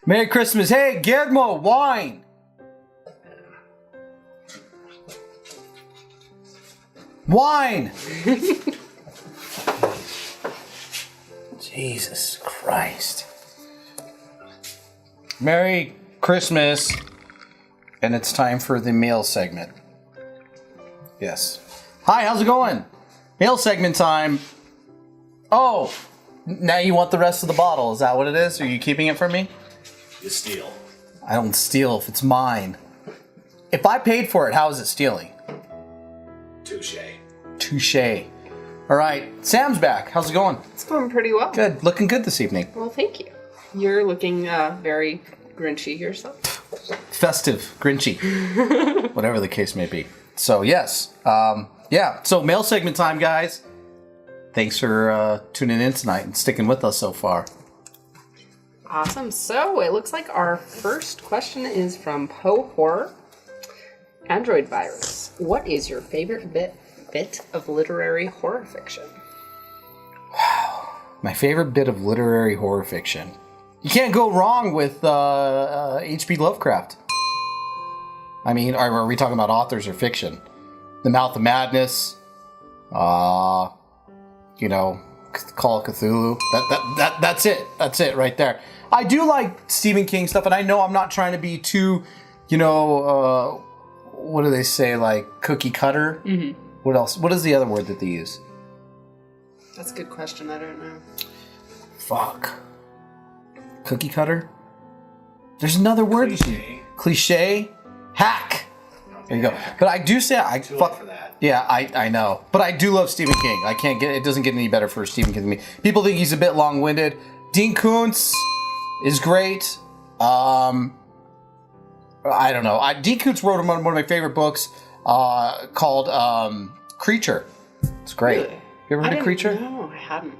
Merry Christmas. Hey, Guillermo, wine. Wine. Jesus Christ. Merry Christmas. And it's time for the mail segment. Yes. Hi, how's it going? Mail segment time. Oh, now you want the rest of the bottle. Is that what it is? Are you keeping it from me? You steal. I don't steal if it's mine. If I paid for it, how is it stealing? Touche. All right, Sam's back. How's it going? It's going pretty well. Good. Looking good this evening. Well, thank you. You're looking very Grinchy yourself. Festive, Grinchy. Whatever the case may be. So, yes. Yeah, so mail segment time, guys. Thanks for tuning in tonight and sticking with us so far. Awesome. So, it looks like our first question is from Poe Horror. AndroidVirus. What is your favorite bit of literary horror fiction? Wow. My favorite bit of literary horror fiction. You can't go wrong with H.P. Lovecraft. I mean, are we talking about authors or fiction? The Mouth of Madness. Call of Cthulhu. That's it. That's it right there. I do like Stephen King stuff, and I know I'm not trying to be too, what do they say, like cookie cutter? Mm-hmm. What else? What is the other word that they use? That's a good question. I don't know. Fuck. Cookie cutter? There's another word. Cliche. Hack. There you go. But I do say for that. Yeah, I know. But I do love Stephen King. It doesn't get any better for Stephen King than me. People think he's a bit long-winded. Dean Koontz is great. I don't know. Dean Koontz wrote one of my favorite books called Creature. It's great. Really? You ever read Creature? No, I hadn't.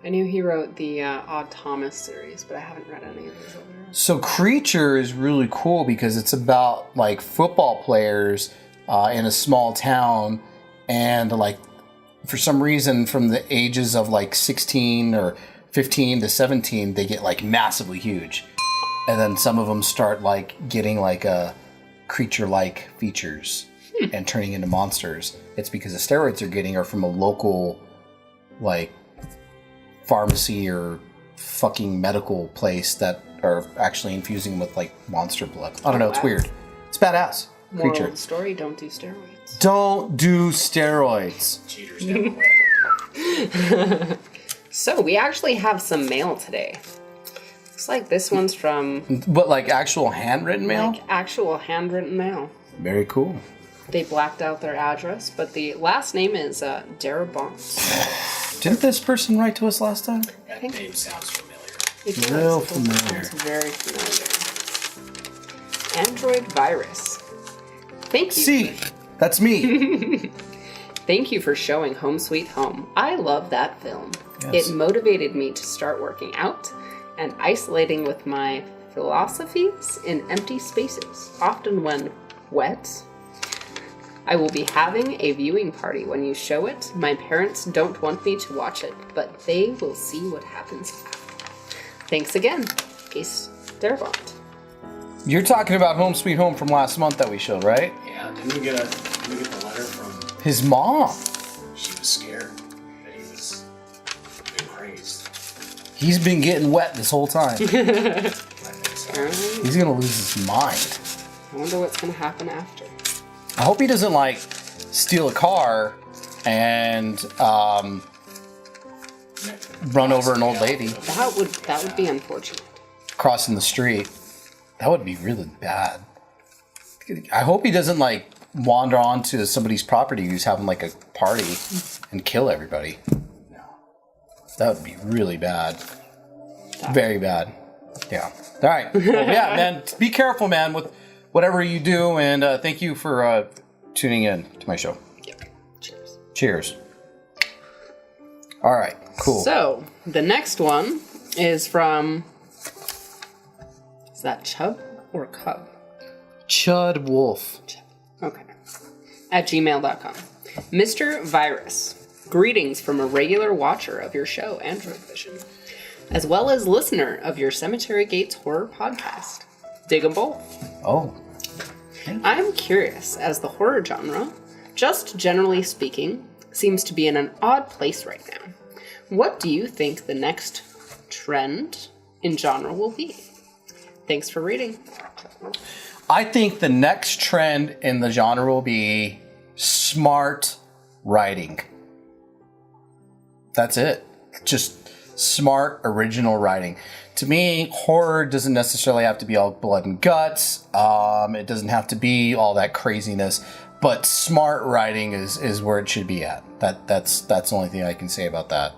I knew he wrote the Odd Thomas series, but I haven't read any of those other. So Creature is really cool because it's about like football players in a small town, and like for some reason from the ages of like 16 or 15 to 17 they get like massively huge, and then some of them start like getting like a creature-like features and turning into monsters. It's because the steroids they're getting are from a local like pharmacy or fucking medical place that are actually infusing with like monster blood. I don't know, it's weird. It's badass. Moral Creature. of the story, don't do steroids. Don't do steroids. Cheaters never win. So, we actually have some mail today. Looks like this one's from... But like actual handwritten mail? Like actual handwritten mail. Very cool. They blacked out their address, but the last name is Darabont. Didn't this person write to us last time? That name sounds familiar. It does. Real It familiar. sounds very familiar. AndroidVirus. Thank you. See, that's me. Thank you for showing Home Sweet Home. I love that film. Yes. It motivated me to start working out and isolating with my philosophies in empty spaces, often when wet. I will be having a viewing party when you show it. My parents don't want me to watch it, but they will see what happens after. Thanks again, Ace Darabont. You're talking about Home Sweet Home from last month that we showed, right? Yeah, didn't we get the letter from... His mom. She was scared that he was been crazed. He's been getting wet this whole time. I think so. He's gonna lose his mind. I wonder what's going to happen after. I hope he doesn't like steal a car and run over an old lady That would be unfortunate. crossing the street. That would be really bad. I hope he doesn't like wander onto somebody's property who's having like a party and kill everybody. No. That would be really bad. Very bad. Yeah. All right. Well, yeah, man. Be careful, man, with whatever you do, and thank you for tuning in to my show. Yep. Cheers. Cheers. All right. Cool. So, the next one is from... Is that Chub or Cub? Chud Wolf. Okay. At gmail.com. Mr. Virus. Greetings from a regular watcher of your show, AndroidVision. as well as listener of your Cemetery Gates horror podcast. Dig 'em both. Oh. I'm curious, as the horror genre, just generally speaking, seems to be in an odd place right now. What do you think the next trend in genre will be? Thanks for reading. I think the next trend in the genre will be smart writing. That's it. Just smart, original writing. To me, horror doesn't necessarily have to be all blood and guts. It doesn't have to be all that craziness. But smart writing is where it should be at. That's the only thing I can say about that.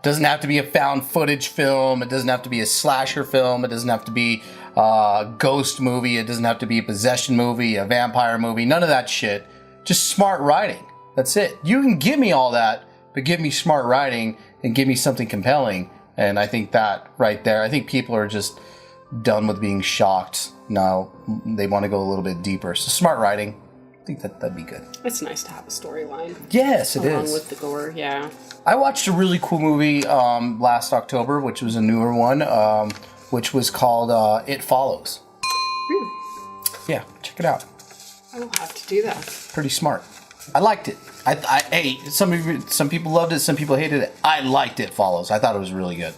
Doesn't have to be a found footage film. It doesn't have to be a slasher film. It doesn't have to be a ghost movie. It doesn't have to be a possession movie, a vampire movie. None of that shit. Just smart writing. That's it. You can give me all that, but give me smart writing and give me something compelling. And I think that right there, I think people are just done with being shocked. Now they want to go a little bit deeper. So smart writing, I think that'd be good. It's nice to have a storyline. Yes, it is. Along with the gore, yeah. I watched a really cool movie last October, which was a newer one, which was called It Follows. Yeah, check it out. I will have to do that. Pretty smart. I liked it. Hey, some people loved it, some people hated it. I liked It Follows. I thought it was really good.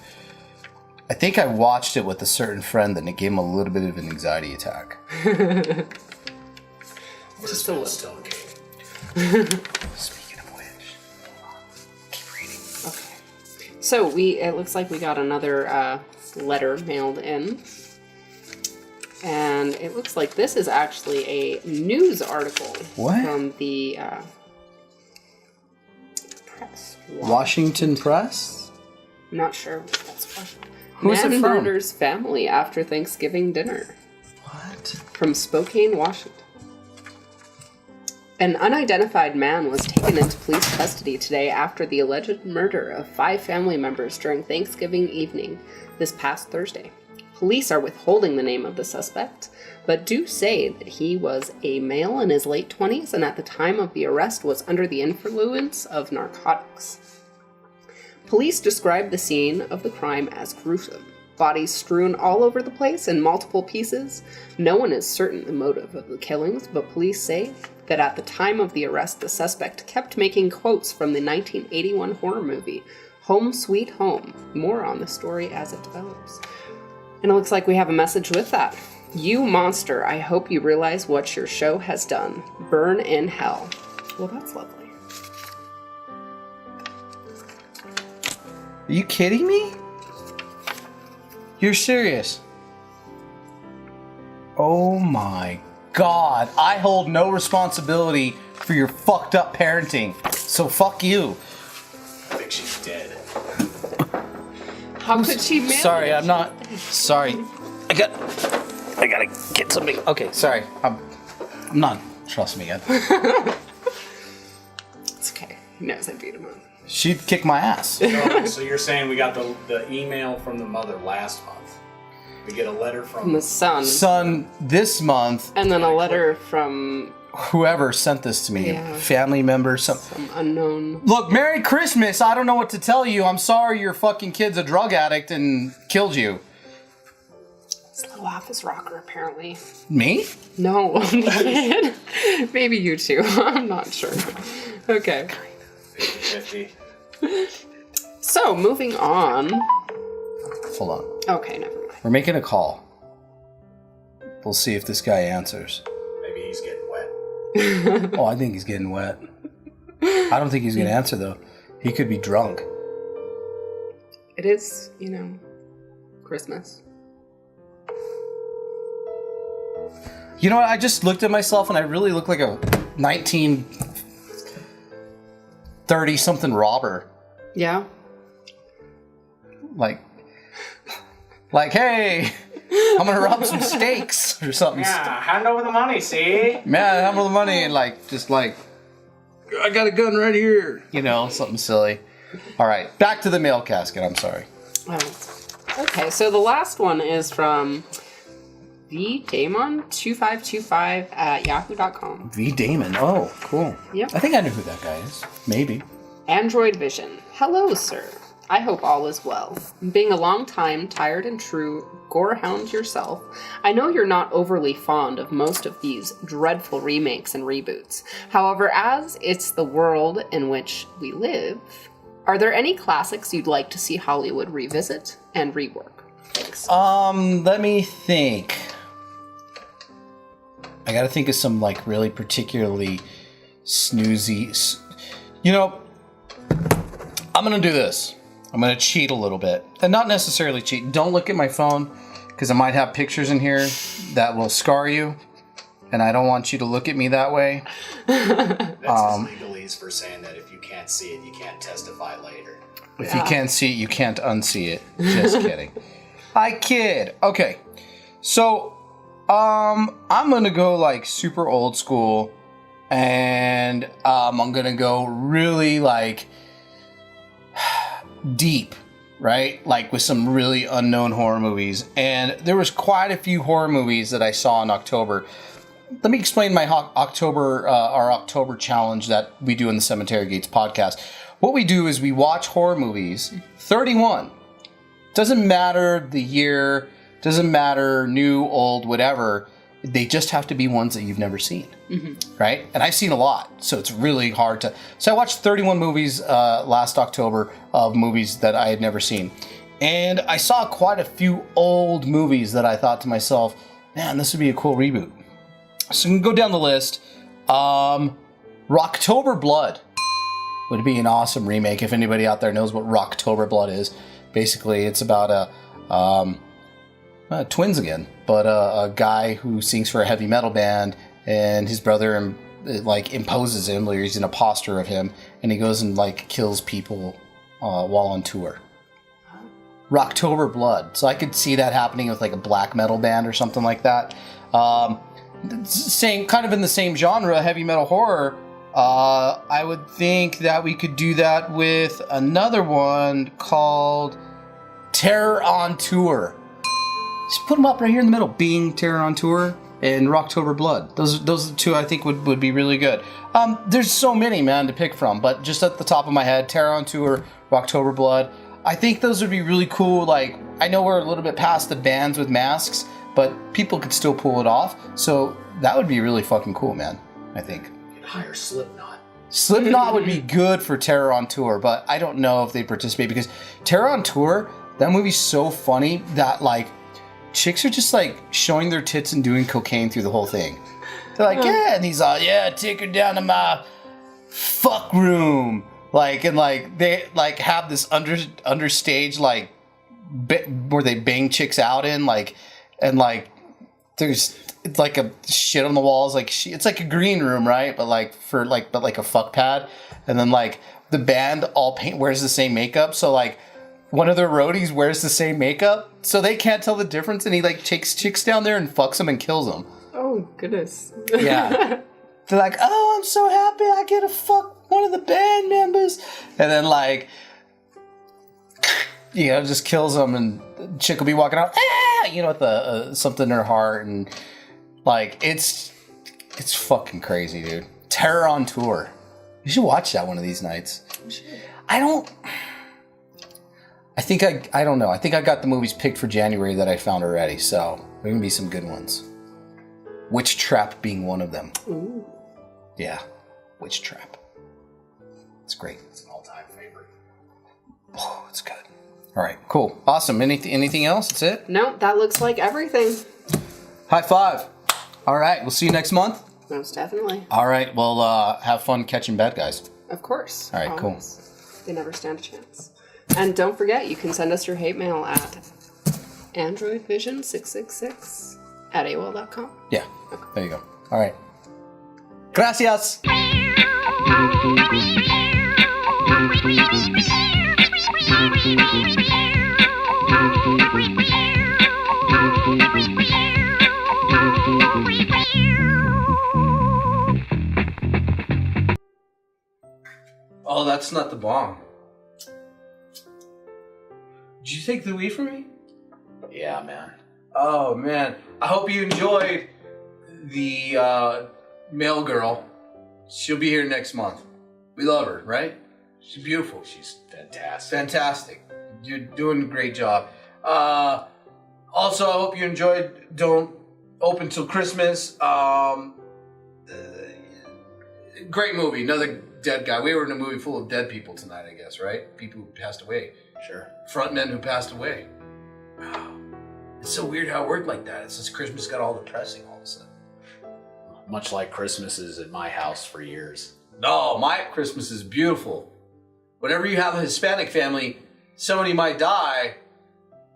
I think I watched it with a certain friend, and it gave him a little bit of an anxiety attack. Just a little. Stone King. Speaking of which, keep reading. Okay. So it looks like we got another letter mailed in. And it looks like this is actually a news article from the press. Washington Press? I'm not sure what that's Washington. Who's it Man from? murders family after Thanksgiving dinner. What? From Spokane, Washington. An unidentified man was taken into police custody today after the alleged murder of 5 family members during Thanksgiving evening this past Thursday. Police are withholding the name of the suspect, but do say that he was a male in his late 20s and at the time of the arrest was under the influence of narcotics. Police described the scene of the crime as gruesome. Bodies strewn all over the place in multiple pieces. No one is certain the motive of the killings, but police say that at the time of the arrest, the suspect kept making quotes from the 1981 horror movie, Home Sweet Home. More on the story as it develops. And it looks like we have a message with that. You monster, I hope you realize what your show has done. Burn in hell. Well, that's lovely. Are you kidding me? You're serious? Oh my God. I hold no responsibility for your fucked up parenting. So fuck you. I think she's dead. How could she mail Sorry, it? I'm not. Sorry. I gotta get something. Okay, sorry. I'm not. Trust me, Ed. It's okay. He knows I beat him up. She'd kick my ass. So you're saying we got the email from the mother last month. We get a letter From the son. Son, this month, And then a letter from whoever sent this to me, Yeah. family member, some unknown. Look, Merry Christmas. I don't know what to tell you. I'm sorry your fucking kid's a drug addict and killed you. It's a little office rocker, apparently. Me? No, maybe you too. I'm not sure. Okay. 50. So, moving on. Hold on. Okay, never mind. We're making a call. We'll see if this guy answers. Maybe he's getting wet. Oh, I think he's getting wet. I don't think he's going to answer, though. He could be drunk. It is, Christmas. You know what? I just looked at myself and I really look like a 1930-something robber. Yeah? Like, hey, I'm going to rob some steaks or something. Yeah, hand over the money, see? Man, I'm with the money and I got a gun right here. Something silly. All right, back to the mail casket. I'm sorry. Oh. Okay, so the last one is from vdamon2525 at yahoo.com. V. Damon. Oh, cool. Yep. I think I know who that guy is. Maybe. AndroidVision. Hello, sir. I hope all is well. Being a long-time, tired and true gorehound yourself, I know you're not overly fond of most of these dreadful remakes and reboots. However, as it's the world in which we live, are there any classics you'd like to see Hollywood revisit and rework? Thanks. Let me think. I gotta think of some, like, really particularly snoozy... You know, I'm gonna do this. I'm gonna cheat a little bit. And not necessarily cheat. Don't look at my phone, because I might have pictures in here that will scar you. And I don't want you to look at me that way. That's his legalese for saying that if you can't see it, you can't testify later. If you can't see it, you can't unsee it. Just kidding. I kid. Okay. So, I'm gonna go, like, super old school. And I'm gonna go really, like, deep, right? Like, with some really unknown horror movies. And there was quite a few horror movies that I saw in October. Let me explain my our October challenge that we do in the Cemetery Gates podcast. What we do is we watch horror movies, 31. Doesn't matter the year, doesn't matter new, old, whatever. They just have to be ones that you've never seen, right? And I've seen a lot, so it's really hard to... So I watched 31 movies last October of movies that I had never seen. And I saw quite a few old movies that I thought to myself, man, this would be a cool reboot. So we can go down the list. Rocktober Blood would be an awesome remake. If anybody out there knows what Rocktober Blood is. Basically, it's about twins again, but a guy who sings for a heavy metal band, and his brother like imposes him, or he's an imposter of him, and he goes and like kills people while on tour. Rocktober Blood. So I could see that happening with like a black metal band or something like that. Same kind of in the same genre, heavy metal horror. I would think that we could do that with another one called Terror on Tour. Just put them up right here in the middle. Being Terror on Tour and Rocktober Blood. Those are the two I think would be really good. There's so many, man, to pick from, but just at the top of my head, Terror on Tour, Rocktober Blood. I think those would be really cool. Like, I know we're a little bit past the bands with masks, but people could still pull it off. So that would be really fucking cool, man, I think. Hire Slipknot. Slipknot would be good for Terror on Tour, but I don't know if they'd participate, because Terror on Tour, that movie's so funny that, like, chicks are just, like, showing their tits and doing cocaine through the whole thing. They're like, yeah, and he's all, yeah, take her down to my fuck room. Like, and, like, they, like, have this understage, like, bit where they bang chicks out in, like, and, like, there's, it's like a shit on the walls, like, it's like a green room, right? But, like, but like a fuck pad. And then, like, the band all wears the same makeup, so, like, one of their roadies wears the same makeup, so they can't tell the difference, and he, like, takes chicks down there and fucks them and kills them. Oh, goodness. Yeah. They're like, oh, I'm so happy I get to fuck one of the band members. And then, like, you know, just kills them, and the chick will be walking out, you know, with the something in her heart, and, like, it's fucking crazy, dude. Terror on Tour. You should watch that one of these nights. I don't know. I think I got the movies picked for January that I found already, so there are going to be some good ones. Witch Trap being one of them. Ooh. Yeah, Witch Trap. It's great. It's an all-time favorite. Oh, it's good. All right, cool. Awesome. Anything else? That's it? No, that looks like everything. High five. All right, we'll see you next month. Most definitely. All right, well, have fun catching bad guys. Of course. All right, always. Cool. They never stand a chance. And don't forget, you can send us your hate mail at AndroidVision666@AOL.com. Yeah, there you go. All right. Gracias. Oh, that's not the bomb. Did you take the weed from me? Yeah, man. Oh, man. I hope you enjoyed the mail girl. She'll be here next month. We love her, right? She's beautiful. She's fantastic. Fantastic. You're doing a great job. Also, I hope you enjoyed Don't Open Til Christmas. Great movie. Another dead guy. We were in a movie full of dead people tonight, I guess, right? People who passed away. Sure. Frontmen who passed away. Wow. It's so weird how it worked like that. It's just Christmas got all depressing all of a sudden. Much like Christmases at my house for years. No, my Christmas is beautiful. Whenever you have a Hispanic family, somebody might die,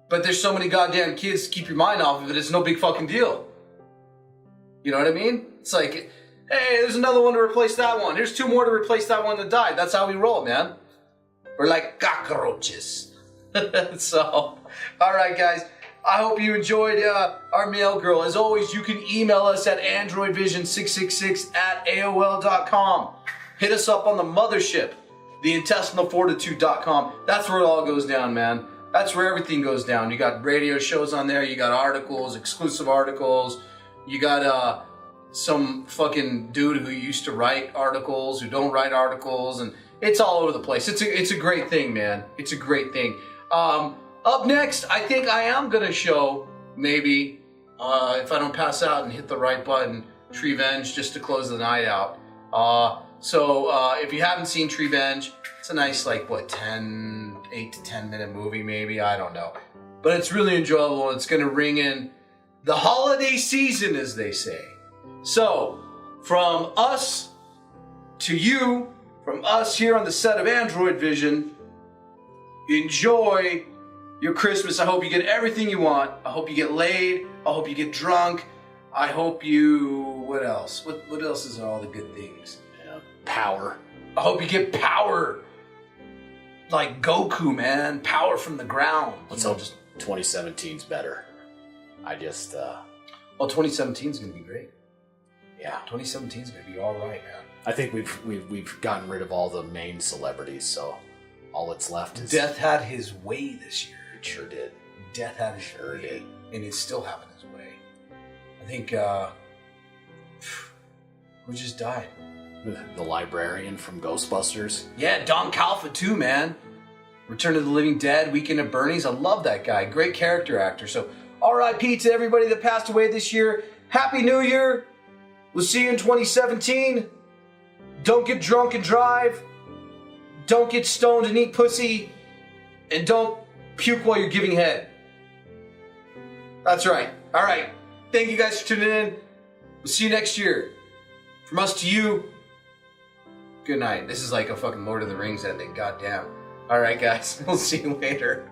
but there's so many goddamn kids to keep your mind off of it, it's no big fucking deal. You know what I mean? It's like, hey, there's another one to replace that one. Here's 2 more to replace that one that died. That's how we roll, man. We're like cockroaches. So, all right, guys. I hope you enjoyed our mail girl. As always, you can email us at AndroidVision666@AOL.com. Hit us up on the mothership, theintestinalfortitude.com. That's where it all goes down, man. That's where everything goes down. You got radio shows on there. You got articles, exclusive articles. You got some fucking dude who used to write articles, who don't write articles, and it's all over the place. It's a great thing, man. It's a great thing. Up next, I think I am gonna show, maybe, if I don't pass out and hit the right button, Treevenge, just to close the night out. So if you haven't seen Treevenge, it's a nice, like, what, 8 to 10 minute movie, maybe? I don't know. But it's really enjoyable. It's gonna ring in the holiday season, as they say. So, from us to you, from us here on the set of Android Vision, enjoy your Christmas. I hope you get everything you want. I hope you get laid. I hope you get drunk. I hope you... What else? What else is all the good things? Yeah, power. I hope you get power. Like Goku, man. Power from the ground. Let's hope 2017's better. I just... Well, 2017's going to be great. Yeah. 2017's going to be all right, man. I think we've gotten rid of all the main celebrities, so all that's left is... Death had his way this year. It sure did. Death had his Sure way. did. And it's still having his way. I think, who just died? The librarian from Ghostbusters. Yeah, Don Calfa too, man. Return of the Living Dead, Weekend at Bernie's. I love that guy. Great character actor. So, R.I.P. to everybody that passed away this year. Happy New Year. We'll see you in 2017. Don't get drunk and drive. Don't get stoned and eat pussy. And don't puke while you're giving head. That's right. All right. Thank you guys for tuning in. We'll see you next year. From us to you, good night. This is like a fucking Lord of the Rings ending. Goddamn. All right, guys. We'll see you later.